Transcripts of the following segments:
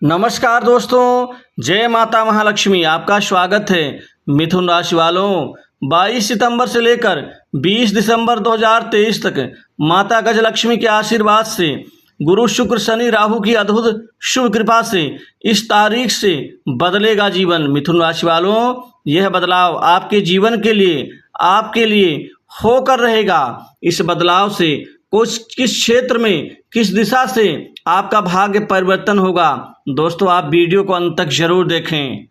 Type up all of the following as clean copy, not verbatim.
नमस्कार दोस्तों, जय माता महालक्ष्मी। आपका स्वागत है। मिथुन राशि वालों, 22 सितंबर से लेकर 20 दिसंबर 2023 तक माता गजलक्ष्मी के आशीर्वाद से, गुरु शुक्र शनि राहु की अद्भुत शुभ कृपा से इस तारीख से बदलेगा जीवन। मिथुन राशि वालों, यह बदलाव आपके जीवन के लिए, आपके लिए होकर रहेगा। इस बदलाव से किस क्षेत्र में, किस दिशा से आपका भाग्य परिवर्तन होगा। दोस्तों, आप वीडियो को अंत तक जरूर देखें।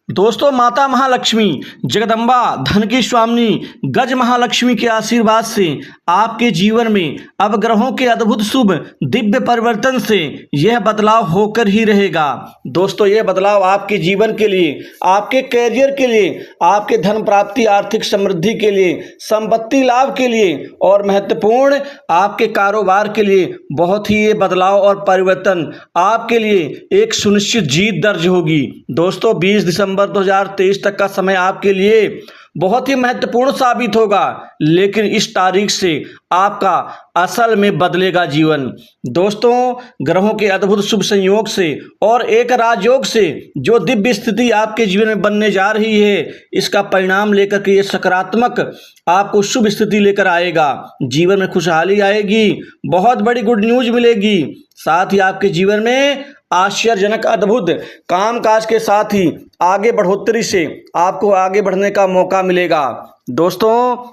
दोस्तों, माता महालक्ष्मी जगदम्बा धन की स्वामिनी गज महालक्ष्मी के आशीर्वाद से आपके जीवन में अब ग्रहों के अद्भुत शुभ दिव्य परिवर्तन से यह बदलाव होकर ही रहेगा। दोस्तों, यह बदलाव आपके जीवन के लिए, आपके कैरियर के लिए, आपके धन प्राप्ति, आर्थिक समृद्धि के लिए, संपत्ति लाभ के लिए और महत्वपूर्ण आपके कारोबार के लिए बहुत ही ये बदलाव और परिवर्तन आपके लिए एक सुनिश्चित जीत दर्ज होगी। दोस्तों, 20 दिसंबर 2023 तक का समय आपके लिए बहुत ही महत्वपूर्ण साबित होगा, लेकिन इस तारीख से आपका असल में बदलेगा जीवन। दोस्तों, ग्रहों के अद्भुत शुभ संयोग से और एक राजयोग से जो दिव्य स्थिति आपके जीवन में बनने जा रही है, इसका परिणाम लेकर के ये सकारात्मक आपको शुभ स्थिति लेकर आएगा। जीवन में खुशहाली आएगी, बहुत बड़ी गुड न्यूज मिलेगी। साथ ही आपके जीवन में आश्चर्यजनक अद्भुत कामकाज के साथ ही आगे बढ़ोतरी से आपको आगे बढ़ने का मौका मिलेगा। दोस्तों,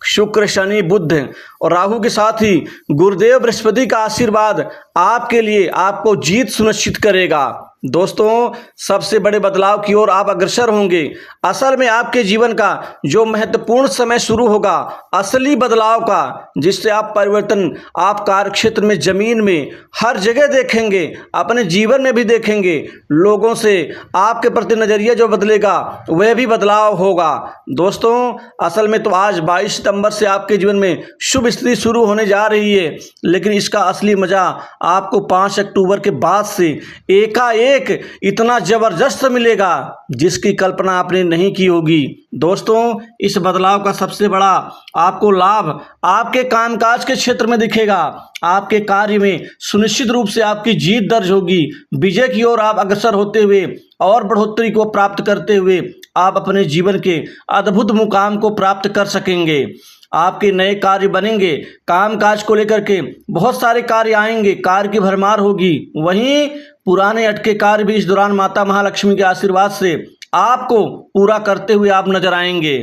शुक्र शनि बुध और राहु के साथ ही गुरुदेव बृहस्पति का आशीर्वाद आपके लिए आपको जीत सुनिश्चित करेगा। दोस्तों, सबसे बड़े बदलाव की ओर आप अग्रसर होंगे। असल में आपके जीवन का जो महत्वपूर्ण समय शुरू होगा, असली बदलाव का, जिससे आप परिवर्तन आप कार्य क्षेत्र में, जमीन में, हर जगह देखेंगे, अपने जीवन में भी देखेंगे। लोगों से आपके प्रति नजरिया जो बदलेगा वह भी बदलाव होगा। दोस्तों, असल में तो आज 22 सितंबर से आपके जीवन में शुभ स्थिति शुरू होने जा रही है, लेकिन इसका असली मजा आपको 5 अक्टूबर के बाद से एकाएक इतना जबरदस्त मिलेगा जिसकी कल्पना आपने नहीं की होगी। दोस्तों, इस बदलाव का सबसे बड़ा आपको लाभ आपके कामकाज के क्षेत्र में दिखेगा। आपके कार्य में सुनिश्चित रूप से आपकी जीत दर्ज होगी। विजय की ओर आप अग्रसर होते हुए और बढ़ोतरी को प्राप्त करते हुए आप अपने जीवन के अद्भुत मुकाम को प्राप्त कर सकेंगे। आपके नए कार्य बनेंगे। कामकाज को लेकर के बहुत सारे कार्य आएंगे, कार्य की भरमार होगी। वहीं पुराने अटके कार्य भी इस दौरान माता महालक्ष्मी के आशीर्वाद से आपको पूरा करते हुए आप नजर आएंगे।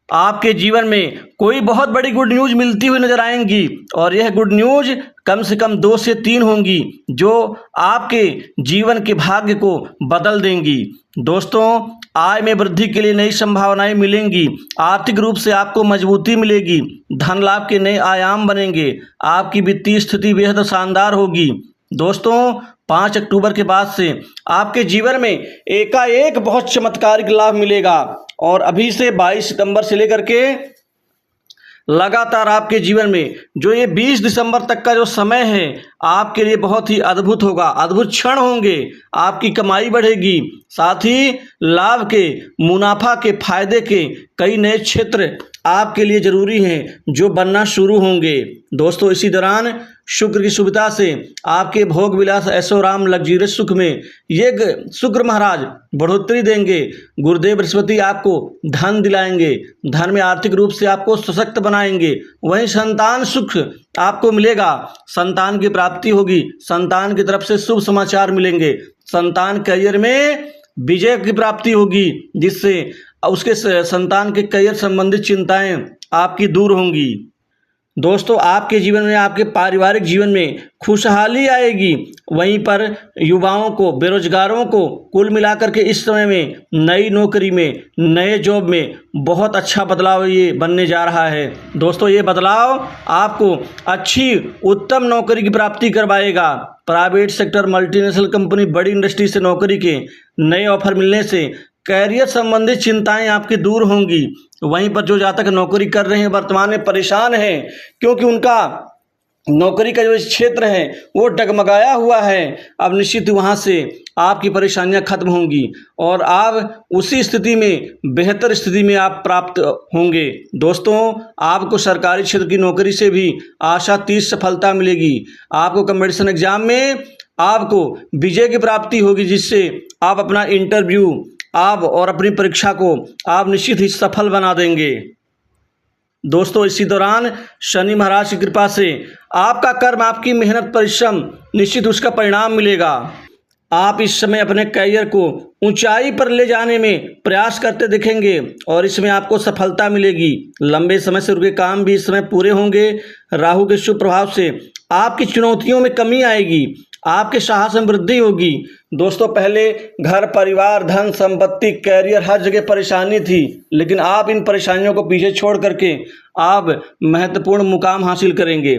आपके जीवन में कोई बहुत बड़ी गुड न्यूज मिलती हुई नजर आएंगी और यह गुड न्यूज कम से कम 2 से 3 होंगी जो आपके जीवन के भाग्य को बदल देंगी। दोस्तों, आय में वृद्धि के लिए नई संभावनाएं मिलेंगी। आर्थिक रूप से आपको मजबूती मिलेगी। धन लाभ के नए आयाम बनेंगे। आपकी वित्तीय स्थिति बेहद शानदार होगी। दोस्तों, 5 अक्टूबर के बाद से आपके जीवन में एकाएक बहुत चमत्कारिक लाभ मिलेगा और अभी से 22 सितंबर से लेकर के लगातार आपके जीवन में जो ये 20 दिसंबर तक का जो समय है आपके लिए बहुत ही अद्भुत होगा। अद्भुत क्षण होंगे। आपकी कमाई बढ़ेगी, साथ ही लाभ के, मुनाफा के, फायदे के कई नए क्षेत्र आपके लिए जरूरी हैं जो बनना शुरू होंगे। दोस्तों, इसी दौरान शुक्र की सुविधा से आपके भोग विलास, ऐशोराम, लग्जरियस सुख में ये शुक्र महाराज बढ़ोतरी देंगे। गुरुदेव बृहस्पति आपको धन दिलाएंगे, धन में आर्थिक रूप से आपको सशक्त बनाएंगे। वहीं संतान सुख आपको मिलेगा, संतान की प्राप्ति होगी, संतान की तरफ से शुभ समाचार मिलेंगे, संतान करियर में विजय की प्राप्ति होगी, जिससे उसके संतान के करियर संबंधित चिंताएं आपकी दूर होंगी। दोस्तों, आपके जीवन में, आपके पारिवारिक जीवन में खुशहाली आएगी। वहीं पर युवाओं को, बेरोजगारों को कुल मिलाकर के इस समय में नई नौकरी में, नए जॉब में बहुत अच्छा बदलाव ये बनने जा रहा है। दोस्तों, ये बदलाव आपको अच्छी उत्तम नौकरी की प्राप्ति करवाएगा। प्राइवेट सेक्टर, मल्टीनेशनल कंपनी, बड़ी इंडस्ट्री से नौकरी के नए ऑफर मिलने से कैरियर संबंधित चिंताएं आपकी दूर होंगी। वहीं पर जो जातक नौकरी कर रहे हैं, वर्तमान में परेशान हैं क्योंकि उनका नौकरी का जो क्षेत्र है वो डगमगाया हुआ है, अब निश्चित वहाँ से आपकी परेशानियां खत्म होंगी और आप उसी स्थिति में, बेहतर स्थिति में आप प्राप्त होंगे। दोस्तों, आपको सरकारी क्षेत्र की नौकरी से भी आशातीत सफलता मिलेगी। आपको कंपटीशन एग्जाम में आपको विजय की प्राप्ति होगी, जिससे आप अपना इंटरव्यू आप और अपनी परीक्षा को आप निश्चित ही सफल बना देंगे। दोस्तों, इसी दौरान शनि महाराज की कृपा से आपका कर्म, आपकी मेहनत, परिश्रम निश्चित उसका परिणाम मिलेगा। आप इस समय अपने करियर को ऊंचाई पर ले जाने में प्रयास करते दिखेंगे और इसमें आपको सफलता मिलेगी। लंबे समय से रुके काम भी इस समय पूरे होंगे। राहु के शुभ प्रभाव से आपकी चुनौतियों में कमी आएगी, आपके साहस में वृद्धि होगी। दोस्तों, पहले घर, परिवार, धन, संपत्ति, कैरियर, हर जगह परेशानी थी, लेकिन आप इन परेशानियों को पीछे छोड़ करके आप महत्वपूर्ण मुकाम हासिल करेंगे।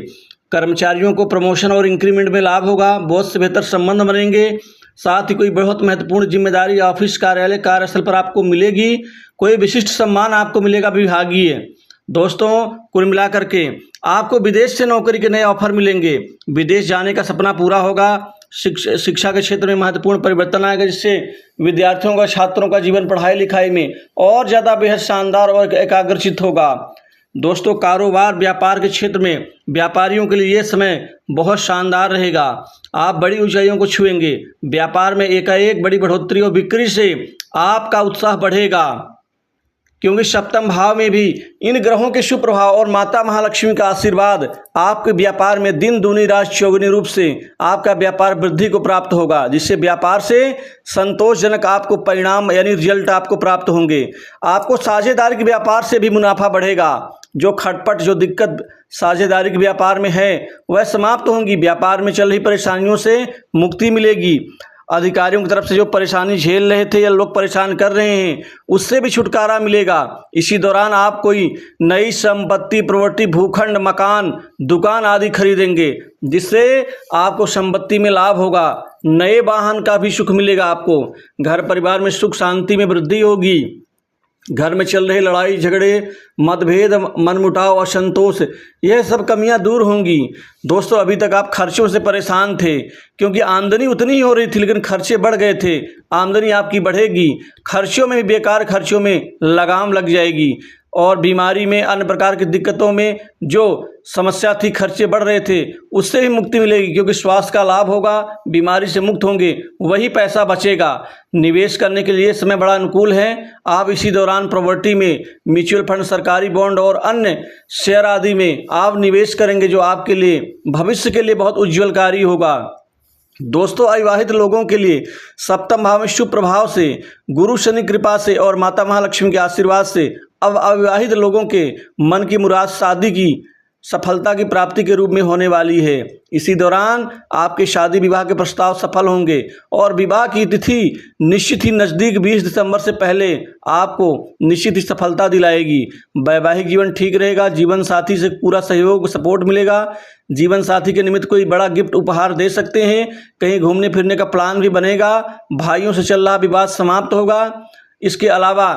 कर्मचारियों को प्रमोशन और इंक्रीमेंट में लाभ होगा, बॉस से बेहतर संबंध बनेंगे। साथ ही कोई बहुत महत्वपूर्ण जिम्मेदारी ऑफिस, कार्यालय, कार्यस्थल पर आपको मिलेगी। कोई विशिष्ट सम्मान आपको मिलेगा विभागीय। दोस्तों, कुल मिलाकर के आपको विदेश से नौकरी के नए ऑफर मिलेंगे। विदेश जाने का सपना पूरा होगा। शिक्षा के क्षेत्र में महत्वपूर्ण परिवर्तन आएगा, जिससे विद्यार्थियों का, छात्रों का जीवन पढ़ाई लिखाई में और ज़्यादा बेहद शानदार और एकाग्रचित होगा। दोस्तों, कारोबार, व्यापार के क्षेत्र में व्यापारियों के लिए ये समय बहुत शानदार रहेगा। आप बड़ी ऊंचाइयों को छुएंगे। व्यापार में एकाएक बड़ी बढ़ोतरी और बिक्री से आपका उत्साह बढ़ेगा, क्योंकि सप्तम भाव में भी इन ग्रहों के शुभ प्रभाव और माता महालक्ष्मी का आशीर्वाद आपके व्यापार में दिन दूनी रात चौगुनी रूप से आपका व्यापार वृद्धि को प्राप्त होगा, जिससे व्यापार से संतोषजनक आपको परिणाम यानी रिजल्ट आपको प्राप्त होंगे। आपको साझेदारी के व्यापार से भी मुनाफा बढ़ेगा। जो खटपट, जो दिक्कत साझेदारी के व्यापार में है वह समाप्त होंगी। व्यापार में चल रही परेशानियों से मुक्ति मिलेगी। अधिकारियों की तरफ से जो परेशानी झेल रहे थे या लोग परेशान कर रहे हैं, उससे भी छुटकारा मिलेगा। इसी दौरान आप कोई नई संपत्ति, प्रॉपर्टी, भूखंड, मकान, दुकान आदि खरीदेंगे, जिससे आपको संपत्ति में लाभ होगा। नए वाहन का भी सुख मिलेगा आपको। घर परिवार में सुख शांति में वृद्धि होगी। घर में चल रहे लड़ाई झगड़े, मतभेद, मनमुटाव, असंतोष, यह सब कमियां दूर होंगी। दोस्तों, अभी तक आप खर्चों से परेशान थे, क्योंकि आमदनी उतनी ही हो रही थी लेकिन खर्चे बढ़ गए थे। आमदनी आपकी बढ़ेगी। खर्चों में भी, बेकार खर्चों में लगाम लग जाएगी और बीमारी में, अन्य प्रकार की दिक्कतों में जो समस्या थी, खर्चे बढ़ रहे थे, उससे भी मुक्ति मिलेगी, क्योंकि स्वास्थ्य का लाभ होगा। बीमारी से मुक्त होंगे, वही पैसा बचेगा। निवेश करने के लिए समय बड़ा अनुकूल है। आप इसी दौरान प्रॉपर्टी में, म्यूचुअल फंड, सरकारी बॉन्ड और अन्य शेयर आदि में आप निवेश करेंगे, जो आपके लिए भविष्य के लिए बहुत उज्ज्वलकारी होगा। दोस्तों, अविवाहित लोगों के लिए सप्तम भाव में शुभ प्रभाव से, गुरु शनि कृपा से और माता महालक्ष्मी के आशीर्वाद से अब अविवाहित लोगों के मन की मुराद शादी की सफलता की प्राप्ति के रूप में होने वाली है। इसी दौरान आपके शादी विवाह के प्रस्ताव सफल होंगे और विवाह की तिथि निश्चित ही नज़दीक 20 दिसंबर से पहले आपको निश्चित ही सफलता दिलाएगी। वैवाहिक जीवन ठीक रहेगा। जीवन साथी से पूरा सहयोग, सपोर्ट मिलेगा। जीवन साथी के निमित्त कोई बड़ा गिफ्ट उपहार दे सकते हैं। कहीं घूमने फिरने का प्लान भी बनेगा। भाइयों से चल रहा विवाद समाप्त होगा। इसके अलावा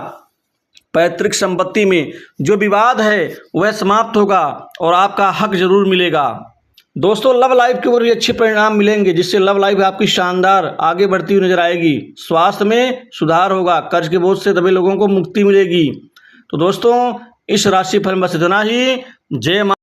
पैतृक संपत्ति में जो विवाद है वह समाप्त होगा और आपका हक जरूर मिलेगा। दोस्तों, लव लाइफ के ऊपर भी अच्छे परिणाम मिलेंगे, जिससे लव लाइफ आपकी शानदार आगे बढ़ती हुई नजर आएगी। स्वास्थ्य में सुधार होगा। कर्ज के बोझ से दबे लोगों को मुक्ति मिलेगी। तो दोस्तों, इस राशि फल में बस इतना ही। जय माता।